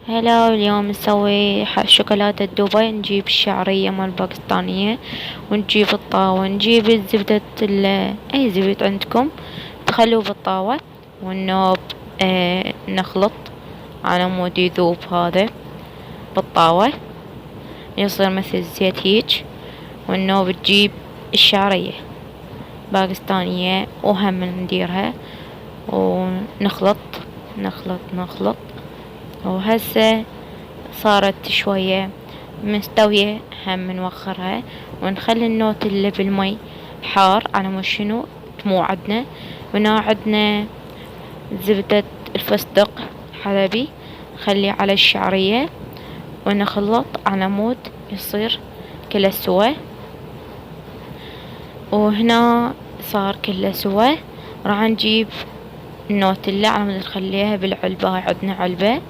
هلا، اليوم نسوي شوكولاتة دبي. نجيب الشعرية مال باكستانية، ونجيب الطاوة، نجيب الزبدة اي زبدة عندكم تخلوه بالطاوة، والنوب نخلط على مود يذوب هذا بالطاوة، يصير مثل الزيت هيج. والنوب تجيب الشعرية باكستانية وهم نديرها ونخلط نخلط نخلط. وهسه صارت شوية مستوية، هم نوخرها ونخلي النوت اللي بالمي حار على مود شنو تمو عدنا. هنا عدنا زبدة الفستق حلبي، خليه على الشعرية ونخلط على مود يصير كله سوا. وهنا صار كله سوا، راح نجيب النوتيلا على مود نخليها بالعلبة. هاي عدنا علبة